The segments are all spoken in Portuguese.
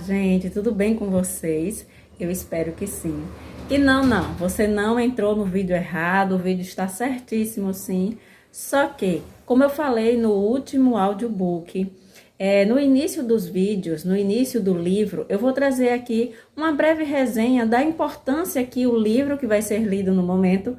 Gente, tudo bem com vocês? Eu espero que sim. E não, você não entrou no vídeo errado, o vídeo está certíssimo sim. Só que, como eu falei no último audiobook, no início dos vídeos, no início do livro, eu vou trazer aqui uma breve resenha da importância que o livro que vai ser lido no momento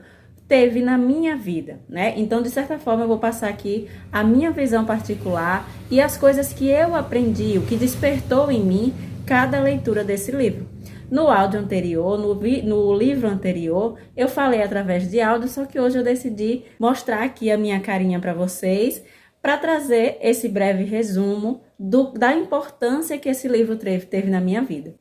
teve na minha vida, né? Então, de certa forma, eu vou passar aqui a minha visão particular e as coisas que eu aprendi, o que despertou em mim cada leitura desse livro. No áudio anterior, no livro anterior, eu falei através de áudio, só que hoje eu decidi mostrar aqui a minha carinha para vocês, para trazer esse breve resumo da importância que esse livro teve na minha vida.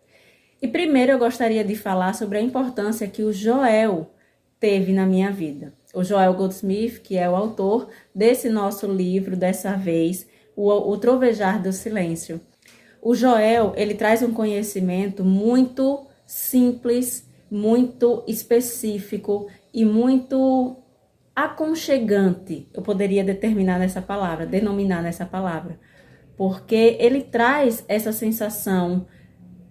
E primeiro eu gostaria de falar sobre a importância que o Joel teve na minha vida. O Joel Goldsmith, que é o autor desse nosso livro, dessa vez, o Trovejar do Silêncio. O Joel, ele traz um conhecimento muito simples, muito específico e muito aconchegante. Eu poderia denominar nessa palavra, porque ele traz essa sensação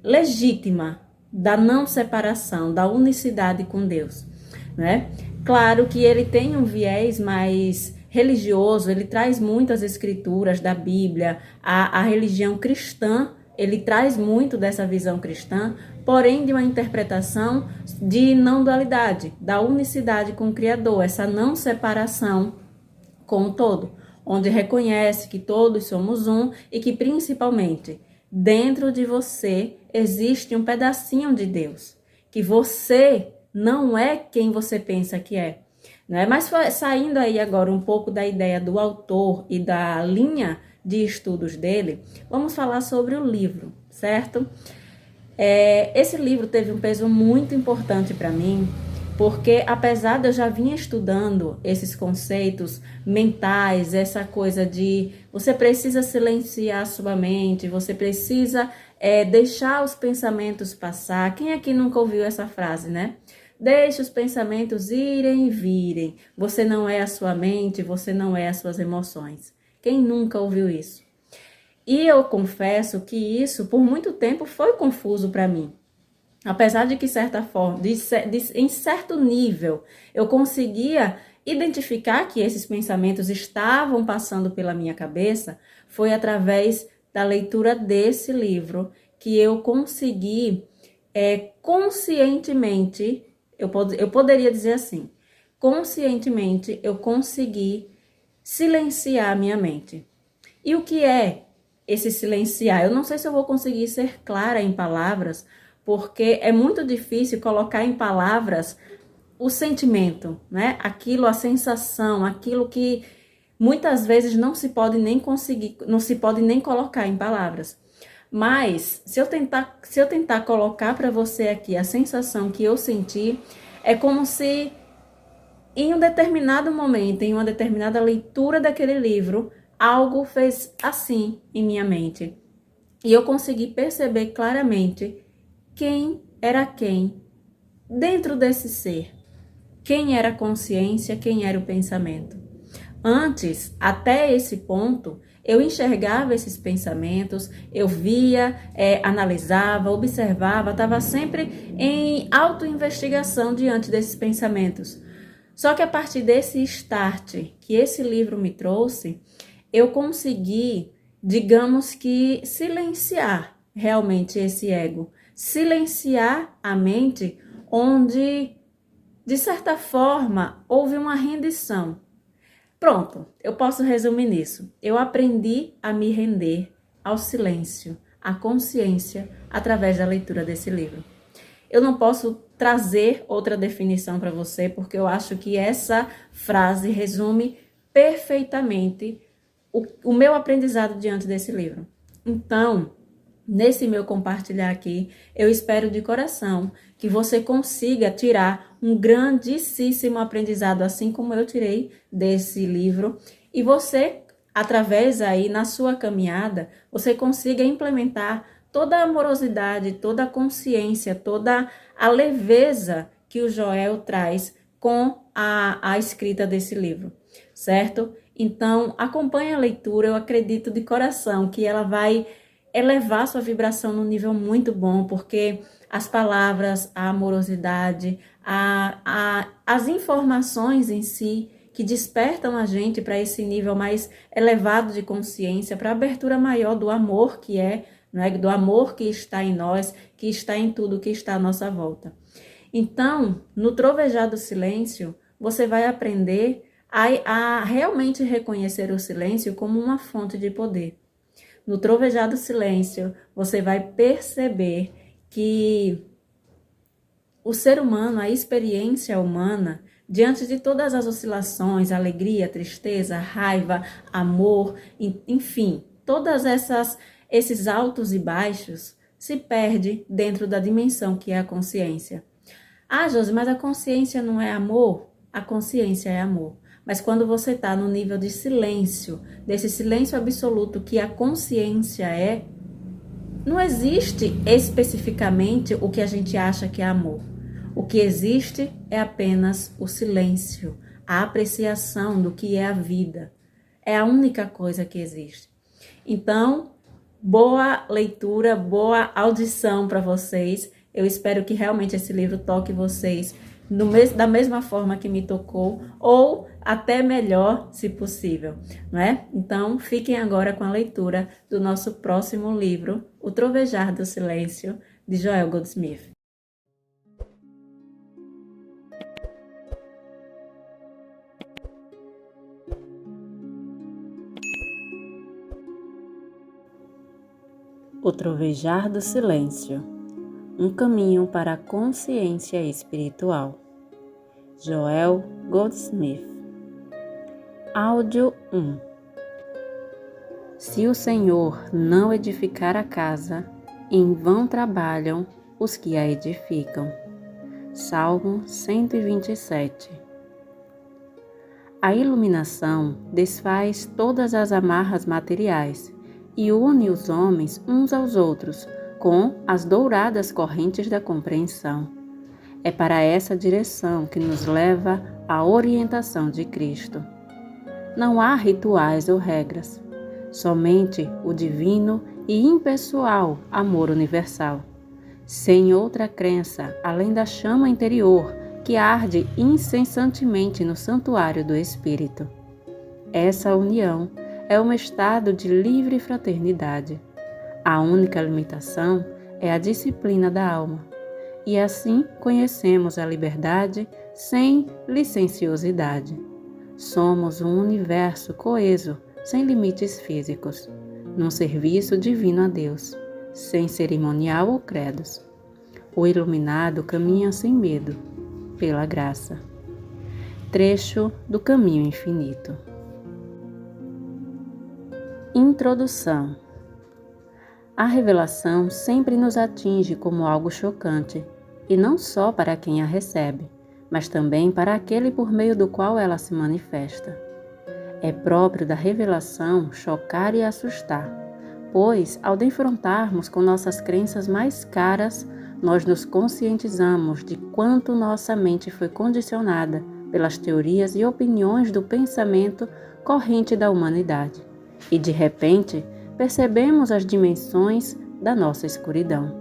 legítima da não separação, da unicidade com Deus, né? Claro que ele tem um viés mais religioso, ele traz muitas escrituras da Bíblia, a religião cristã, ele traz muito dessa visão cristã, porém de uma interpretação de não dualidade, da unicidade com o Criador, essa não separação com o todo, onde reconhece que todos somos um e que principalmente dentro de você existe um pedacinho de Deus, que você não é quem você pensa que é, né? Mas saindo aí agora um pouco da ideia do autor e da linha de estudos dele, vamos falar sobre o livro, certo? Esse livro teve um peso muito importante para mim, porque apesar de eu já vinha estudando esses conceitos mentais, essa coisa de você precisa silenciar sua mente, você precisa deixar os pensamentos passar. Quem aqui nunca ouviu essa frase, né? Deixe os pensamentos irem e virem. Você não é a sua mente, você não é as suas emoções. Quem nunca ouviu isso? E eu confesso que isso, por muito tempo, foi confuso para mim. Apesar de que, em certo nível, eu conseguia identificar que esses pensamentos estavam passando pela minha cabeça, foi através da leitura desse livro que eu consegui conscientemente, eu poderia dizer assim, conscientemente eu consegui silenciar a minha mente. E o que é esse silenciar? Eu não sei se eu vou conseguir ser clara em palavras, porque é muito difícil colocar em palavras o sentimento, né? Aquilo, a sensação, aquilo que muitas vezes não se pode nem colocar em palavras. Mas se eu tentar colocar para você aqui a sensação que eu senti, é como se em um determinado momento, em uma determinada leitura daquele livro, algo fez assim em minha mente. E eu consegui perceber claramente quem era quem dentro desse ser. Quem era a consciência, quem era o pensamento. Antes, até esse ponto, eu enxergava esses pensamentos, eu via, analisava, observava, estava sempre em autoinvestigação diante desses pensamentos. Só que a partir desse start que esse livro me trouxe, eu consegui, digamos que, silenciar realmente esse ego. Silenciar a mente onde, de certa forma, houve uma rendição. Pronto, eu posso resumir nisso. Eu aprendi a me render ao silêncio, à consciência, através da leitura desse livro. Eu não posso trazer outra definição para você, porque eu acho que essa frase resume perfeitamente o meu aprendizado diante desse livro. Então, nesse meu compartilhar aqui, eu espero de coração que você consiga tirar um grandíssimo aprendizado, assim como eu tirei desse livro, e você, através aí, na sua caminhada, você consiga implementar toda a amorosidade, toda a consciência, toda a leveza que o Joel traz com a escrita desse livro, certo? Então, acompanhe a leitura, eu acredito de coração que ela vai elevar sua vibração num nível muito bom, porque as palavras, a amorosidade, as informações em si que despertam a gente para esse nível mais elevado de consciência, para a abertura maior do amor que é, não é? Do amor que está em nós, que está em tudo que está à nossa volta. Então, no Trovejar do Silêncio, você vai aprender a realmente reconhecer o silêncio como uma fonte de poder. No Trovejar do Silêncio, você vai perceber que o ser humano, a experiência humana, diante de todas as oscilações, alegria, tristeza, raiva, amor, enfim, todas esses altos e baixos, se perde dentro da dimensão que é a consciência. Ah, Josi, mas a consciência não é amor? A consciência é amor. Mas quando você está no nível de silêncio, desse silêncio absoluto que a consciência é, não existe especificamente o que a gente acha que é amor. O que existe é apenas o silêncio, a apreciação do que é a vida. É a única coisa que existe. Então, boa leitura, boa audição para vocês. Eu espero que realmente esse livro toque vocês da mesma forma que me tocou, ou até melhor, se possível, não é? Então, fiquem agora com a leitura do nosso próximo livro, O Trovejar do Silêncio, de Joel Goldsmith. O Trovejar do Silêncio, um caminho para a consciência espiritual. Joel Goldsmith. Áudio 1. Se o Senhor não edificar a casa, em vão trabalham os que a edificam. Salmo 127. A iluminação desfaz todas as amarras materiais e une os homens uns aos outros com as douradas correntes da compreensão. É para essa direção que nos leva a orientação de Cristo. Não há rituais ou regras, somente o divino e impessoal amor universal, sem outra crença além da chama interior que arde incessantemente no santuário do Espírito. Essa união é um estado de livre fraternidade. A única limitação é a disciplina da alma, e assim conhecemos a liberdade sem licenciosidade. Somos um universo coeso, sem limites físicos, num serviço divino a Deus, sem cerimonial ou credos. O iluminado caminha sem medo, pela graça. Trecho do Caminho Infinito. Introdução. A revelação sempre nos atinge como algo chocante, e não só para quem a recebe, mas também para aquele por meio do qual ela se manifesta. É próprio da revelação chocar e assustar, pois, ao defrontarmos com nossas crenças mais caras, nós nos conscientizamos de quanto nossa mente foi condicionada pelas teorias e opiniões do pensamento corrente da humanidade, e de repente percebemos as dimensões da nossa escuridão.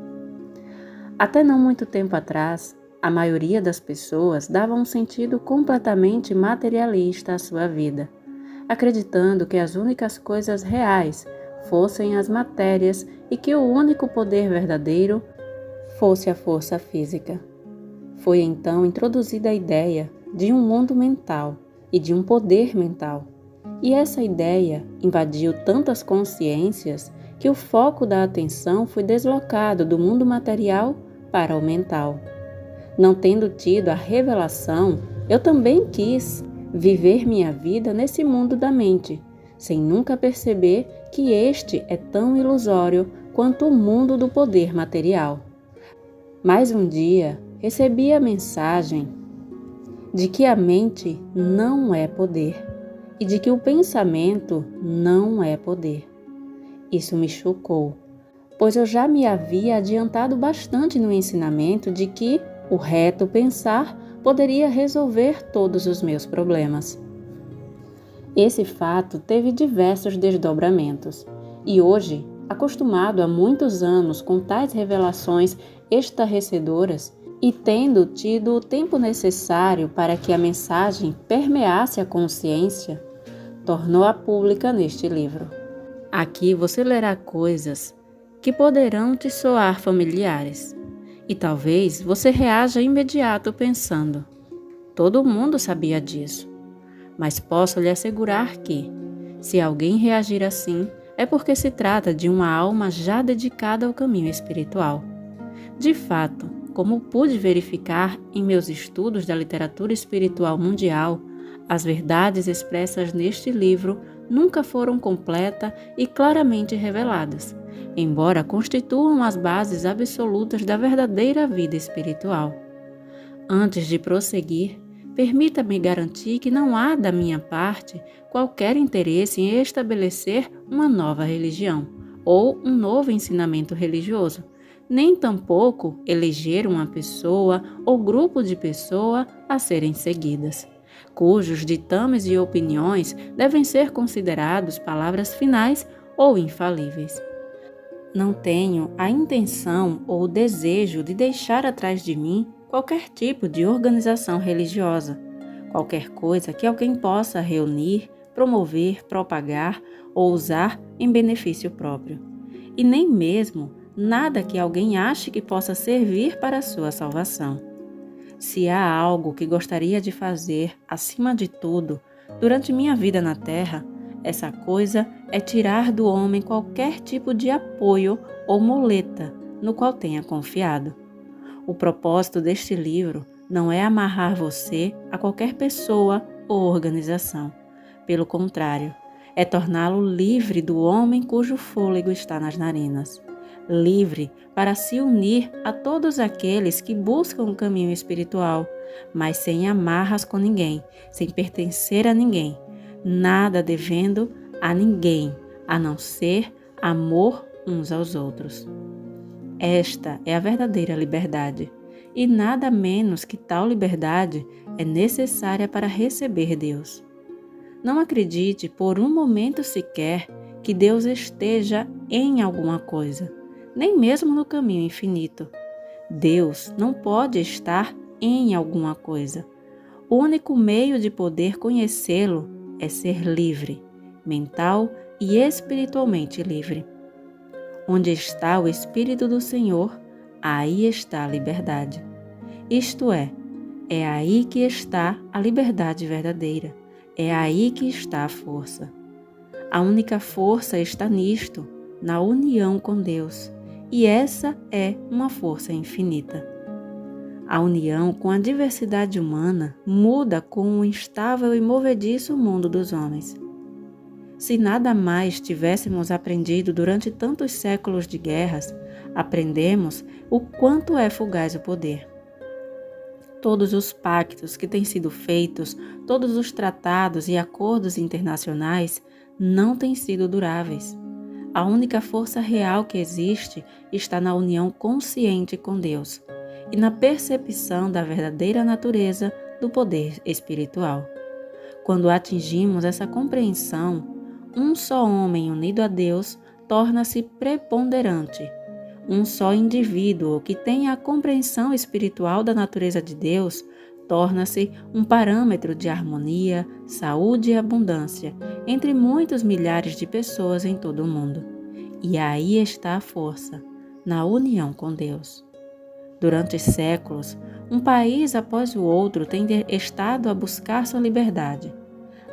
Até não muito tempo atrás, a maioria das pessoas dava um sentido completamente materialista à sua vida, acreditando que as únicas coisas reais fossem as matérias e que o único poder verdadeiro fosse a força física. Foi então introduzida a ideia de um mundo mental e de um poder mental. E essa ideia invadiu tantas consciências que o foco da atenção foi deslocado do mundo material para o mental. Não tendo tido a revelação, eu também quis viver minha vida nesse mundo da mente, sem nunca perceber que este é tão ilusório quanto o mundo do poder material. Mas um dia recebi a mensagem de que a mente não é poder e de que o pensamento não é poder. Isso me chocou, pois eu já me havia adiantado bastante no ensinamento de que o reto pensar poderia resolver todos os meus problemas. Esse fato teve diversos desdobramentos, e hoje acostumado há muitos anos com tais revelações estarrecedoras e tendo tido o tempo necessário para que a mensagem permeasse a consciência, tornou-a pública neste livro. Aqui você lerá coisas que poderão te soar familiares, e talvez você reaja imediato pensando: todo mundo sabia disso. Mas posso lhe assegurar que, se alguém reagir assim, é porque se trata de uma alma já dedicada ao caminho espiritual. De fato, como pude verificar em meus estudos da literatura espiritual mundial, as verdades expressas neste livro nunca foram completa e claramente reveladas, embora constituam as bases absolutas da verdadeira vida espiritual. Antes de prosseguir, permita-me garantir que não há da minha parte qualquer interesse em estabelecer uma nova religião ou um novo ensinamento religioso, nem tampouco eleger uma pessoa ou grupo de pessoas a serem seguidas, cujos ditames e opiniões devem ser considerados palavras finais ou infalíveis. Não tenho a intenção ou o desejo de deixar atrás de mim qualquer tipo de organização religiosa, qualquer coisa que alguém possa reunir, promover, propagar ou usar em benefício próprio, e nem mesmo nada que alguém ache que possa servir para a sua salvação. Se há algo que gostaria de fazer, acima de tudo, durante minha vida na Terra, essa coisa é tirar do homem qualquer tipo de apoio ou muleta no qual tenha confiado. O propósito deste livro não é amarrar você a qualquer pessoa ou organização. Pelo contrário, é torná-lo livre do homem cujo fôlego está nas narinas. Livre para se unir a todos aqueles que buscam o caminho espiritual, mas sem amarras com ninguém, sem pertencer a ninguém, nada devendo a ninguém, a não ser amor uns aos outros. Esta é a verdadeira liberdade, e nada menos que tal liberdade é necessária para receber Deus. Não acredite por um momento sequer que Deus esteja em alguma coisa, nem mesmo no caminho infinito. Deus não pode estar em alguma coisa. O único meio de poder conhecê-lo é ser livre, mental e espiritualmente livre. Onde está o Espírito do Senhor, aí está a liberdade. Isto é aí que está a liberdade verdadeira, é aí que está a força. A única força está nisto, na união com Deus, e essa é uma força infinita. A união com a diversidade humana muda com o instável e movediço mundo dos homens. Se nada mais tivéssemos aprendido durante tantos séculos de guerras, aprendemos o quanto é fugaz o poder. Todos os pactos que têm sido feitos, todos os tratados e acordos internacionais não têm sido duráveis. A única força real que existe está na união consciente com Deus e na percepção da verdadeira natureza do poder espiritual. Quando atingimos essa compreensão, um só homem unido a Deus torna-se preponderante. Um só indivíduo que tenha a compreensão espiritual da natureza de Deus torna-se um parâmetro de harmonia, saúde e abundância entre muitos milhares de pessoas em todo o mundo. E aí está a força, na união com Deus. Durante séculos, um país após o outro tem estado a buscar sua liberdade.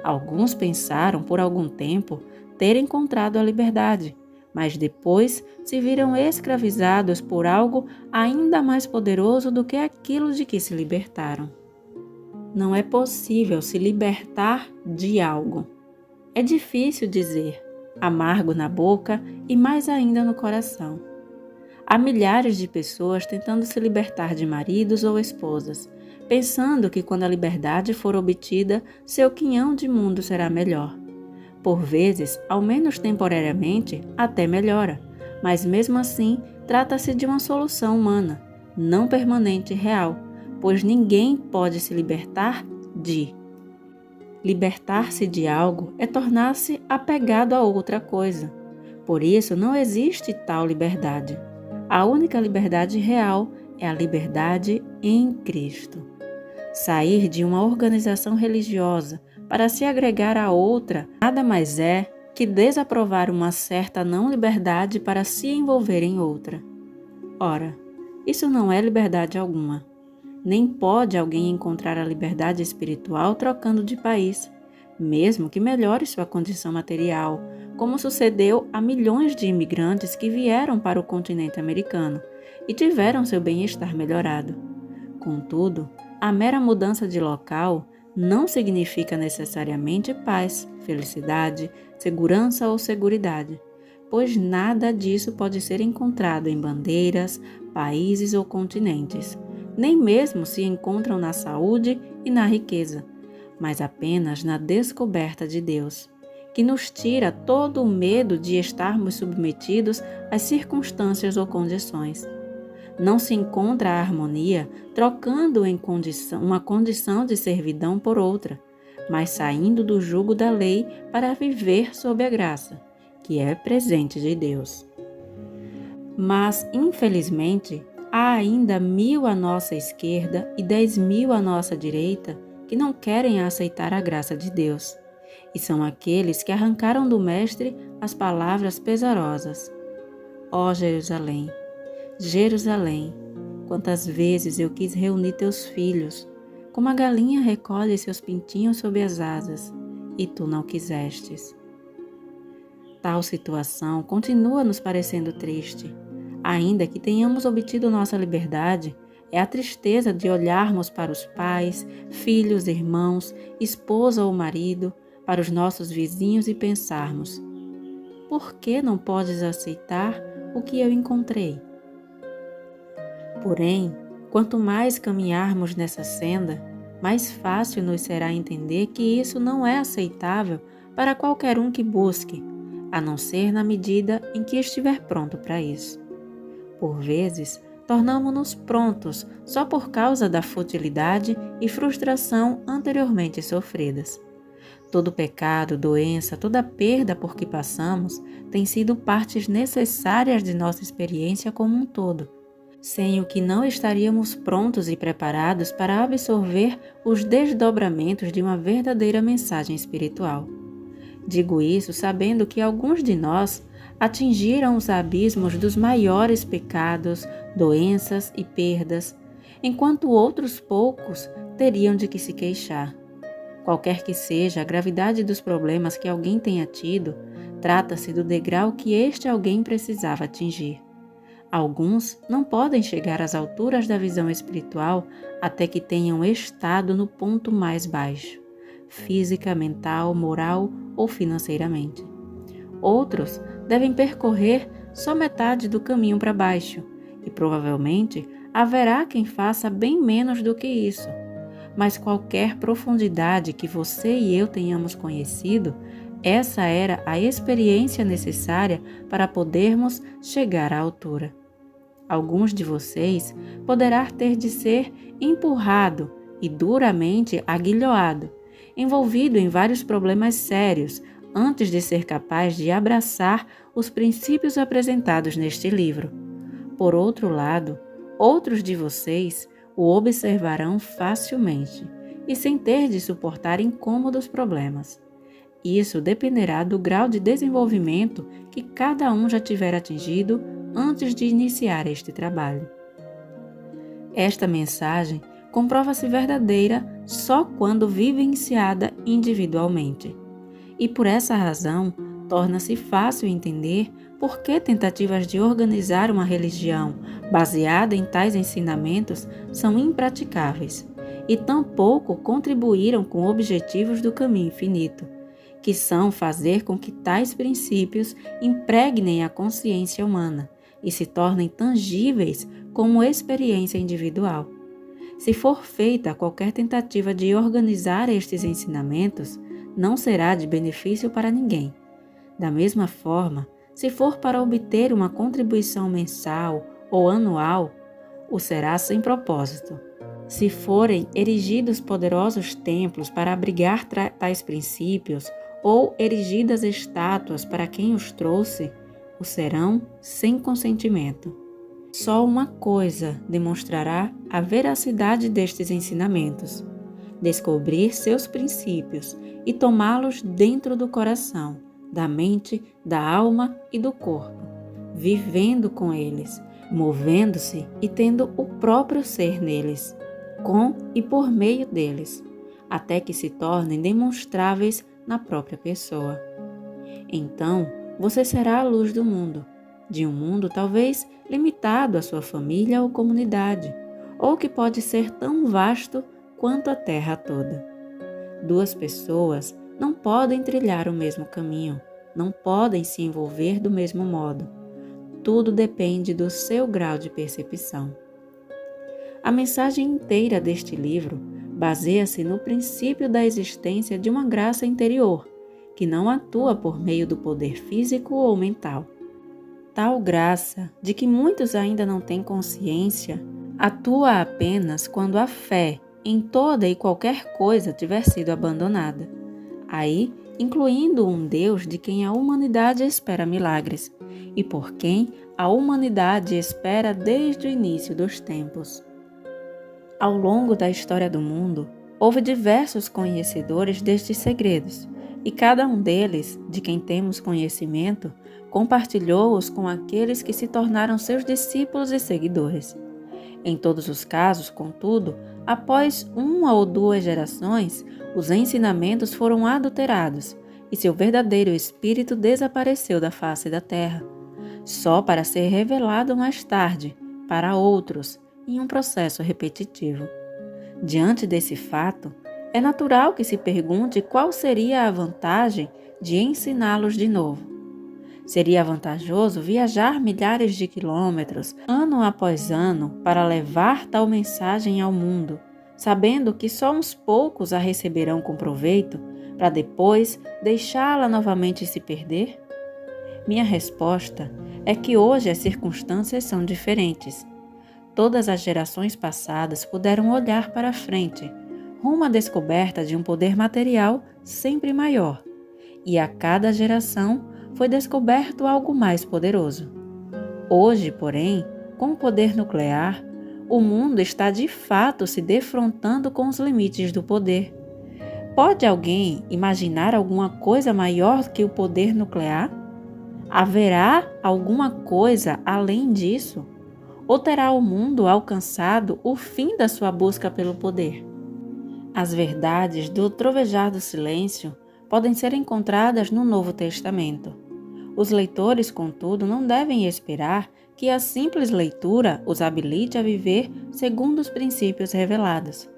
Alguns pensaram, por algum tempo, ter encontrado a liberdade, mas depois se viram escravizados por algo ainda mais poderoso do que aquilo de que se libertaram. Não é possível se libertar de algo. É difícil dizer, amargo na boca e mais ainda no coração. Há milhares de pessoas tentando se libertar de maridos ou esposas, pensando que quando a liberdade for obtida, seu quinhão de mundo será melhor. Por vezes, ao menos temporariamente, até melhora, mas mesmo assim trata-se de uma solução humana, não permanente e real, pois ninguém pode se libertar de. Libertar-se de algo é tornar-se apegado a outra coisa. Por isso, não existe tal liberdade. A única liberdade real é a liberdade em Cristo. Sair de uma organização religiosa para se agregar a outra nada mais é que desaprovar uma certa não-liberdade para se envolver em outra. Ora, isso não é liberdade alguma. Nem pode alguém encontrar a liberdade espiritual trocando de país, mesmo que melhore sua condição material, como sucedeu a milhões de imigrantes que vieram para o continente americano e tiveram seu bem-estar melhorado. Contudo, a mera mudança de local não significa necessariamente paz, felicidade, segurança ou seguridade, pois nada disso pode ser encontrado em bandeiras, países ou continentes, nem mesmo se encontram na saúde e na riqueza, mas apenas na descoberta de Deus, que nos tira todo o medo de estarmos submetidos às circunstâncias ou condições. Não se encontra a harmonia trocando uma condição de servidão por outra, mas saindo do jugo da lei para viver sob a graça, que é presente de Deus. Mas, infelizmente, há ainda 1000 à nossa esquerda e 10.000 à nossa direita que não querem aceitar a graça de Deus, e são aqueles que arrancaram do Mestre as palavras pesarosas. Ó Jerusalém, Jerusalém, quantas vezes eu quis reunir teus filhos, como a galinha recolhe seus pintinhos sob as asas, e tu não quisestes. Tal situação continua nos parecendo triste. Ainda que tenhamos obtido nossa liberdade, é a tristeza de olharmos para os pais, filhos, irmãos, esposa ou marido, para os nossos vizinhos e pensarmos: por que não podes aceitar o que eu encontrei? Porém, quanto mais caminharmos nessa senda, mais fácil nos será entender que isso não é aceitável para qualquer um que busque, a não ser na medida em que estiver pronto para isso. Por vezes, tornamo-nos prontos só por causa da futilidade e frustração anteriormente sofridas. Todo pecado, doença, toda perda por que passamos tem sido partes necessárias de nossa experiência como um todo, sem o que não estaríamos prontos e preparados para absorver os desdobramentos de uma verdadeira mensagem espiritual. Digo isso sabendo que alguns de nós atingiram os abismos dos maiores pecados, doenças e perdas, enquanto outros poucos teriam de que se queixar. Qualquer que seja a gravidade dos problemas que alguém tenha tido, trata-se do degrau que este alguém precisava atingir. Alguns não podem chegar às alturas da visão espiritual até que tenham estado no ponto mais baixo, física, mental, moral ou financeiramente. Outros devem percorrer só metade do caminho para baixo, e provavelmente haverá quem faça bem menos do que isso. Mas qualquer profundidade que você e eu tenhamos conhecido, essa era a experiência necessária para podermos chegar à altura. Alguns de vocês poderá ter de ser empurrado e duramente aguilhoado, envolvido em vários problemas sérios, antes de ser capaz de abraçar os princípios apresentados neste livro. Por outro lado, outros de vocês o observarão facilmente e sem ter de suportar incômodos problemas. Isso dependerá do grau de desenvolvimento que cada um já tiver atingido antes de iniciar este trabalho. Esta mensagem comprova-se verdadeira só quando vivenciada individualmente. E por essa razão, torna-se fácil entender por que tentativas de organizar uma religião baseada em tais ensinamentos são impraticáveis e tampouco contribuíram com objetivos do caminho infinito, que são fazer com que tais princípios impregnem a consciência humana e se tornem tangíveis como experiência individual. Se for feita qualquer tentativa de organizar estes ensinamentos, não será de benefício para ninguém. Da mesma forma, se for para obter uma contribuição mensal ou anual, o será sem propósito. Se forem erigidos poderosos templos para abrigar tais princípios ou erigidas estátuas para quem os trouxe, o serão sem consentimento. Só uma coisa demonstrará a veracidade destes ensinamentos: descobrir seus princípios e tomá-los dentro do coração, da mente, da alma e do corpo, vivendo com eles, movendo-se e tendo o próprio ser neles, com e por meio deles, até que se tornem demonstráveis na própria pessoa. Então, você será a luz do mundo, de um mundo talvez limitado à sua família ou comunidade, ou que pode ser tão vasto quanto a terra toda. Duas pessoas não podem trilhar o mesmo caminho, não podem se envolver do mesmo modo. Tudo depende do seu grau de percepção. A mensagem inteira deste livro baseia-se no princípio da existência de uma graça interior, que não atua por meio do poder físico ou mental. Tal graça, de que muitos ainda não têm consciência, atua apenas quando a fé em toda e qualquer coisa tiver sido abandonada. Aí, incluindo um Deus de quem a humanidade espera milagres, e por quem a humanidade espera desde o início dos tempos. Ao longo da história do mundo, houve diversos conhecedores destes segredos, e cada um deles, de quem temos conhecimento, compartilhou-os com aqueles que se tornaram seus discípulos e seguidores. Em todos os casos, contudo, após uma ou duas gerações, os ensinamentos foram adulterados e seu verdadeiro espírito desapareceu da face da terra, só para ser revelado mais tarde para outros em um processo repetitivo. Diante desse fato, é natural que se pergunte qual seria a vantagem de ensiná-los de novo. Seria vantajoso viajar milhares de quilômetros, ano após ano, para levar tal mensagem ao mundo, sabendo que só uns poucos a receberão com proveito, para depois deixá-la novamente se perder? Minha resposta é que hoje as circunstâncias são diferentes. Todas as gerações passadas puderam olhar para frente, rumo à descoberta de um poder material sempre maior, e a cada geração foi descoberto algo mais poderoso. Hoje, porém, com o poder nuclear, o mundo está de fato se defrontando com os limites do poder. Pode alguém imaginar alguma coisa maior que o poder nuclear? Haverá alguma coisa além disso? Ou terá o mundo alcançado o fim da sua busca pelo poder? As verdades do trovejar do silêncio podem ser encontradas no Novo Testamento. Os leitores, contudo, não devem esperar que a simples leitura os habilite a viver segundo os princípios revelados.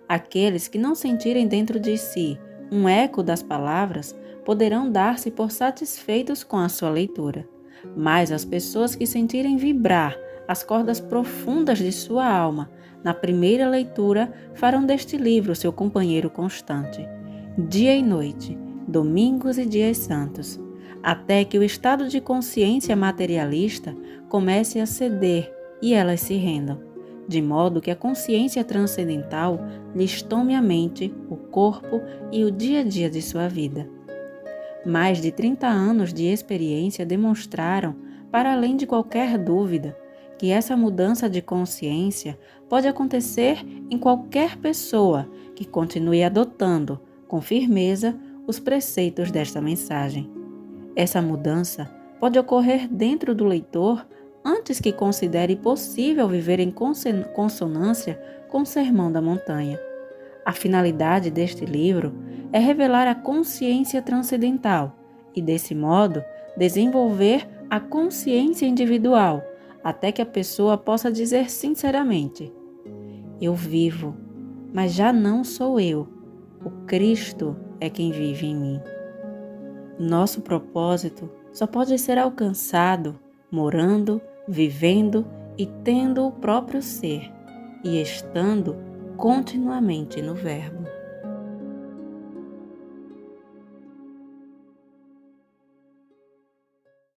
Aqueles que não sentirem dentro de si um eco das palavras poderão dar-se por satisfeitos com a sua leitura, mas as pessoas que sentirem vibrar as cordas profundas de sua alma na primeira leitura farão deste livro seu companheiro constante, dia e noite, domingos e dias santos, até que o estado de consciência materialista comece a ceder e elas se rendam, de modo que a consciência transcendental lhes tome a mente, o corpo e o dia a dia de sua vida. Mais de 30 anos de experiência demonstraram, para além de qualquer dúvida, que essa mudança de consciência pode acontecer em qualquer pessoa que continue adotando, com firmeza, os preceitos desta mensagem. Essa mudança pode ocorrer dentro do leitor antes que considere possível viver em consonância com o Sermão da Montanha. A finalidade deste livro é revelar a consciência transcendental e, desse modo, desenvolver a consciência individual, até que a pessoa possa dizer sinceramente: eu vivo, mas já não sou eu, o Cristo é quem vive em mim. Nosso propósito só pode ser alcançado morando, vivendo e tendo o próprio ser, e estando continuamente no Verbo.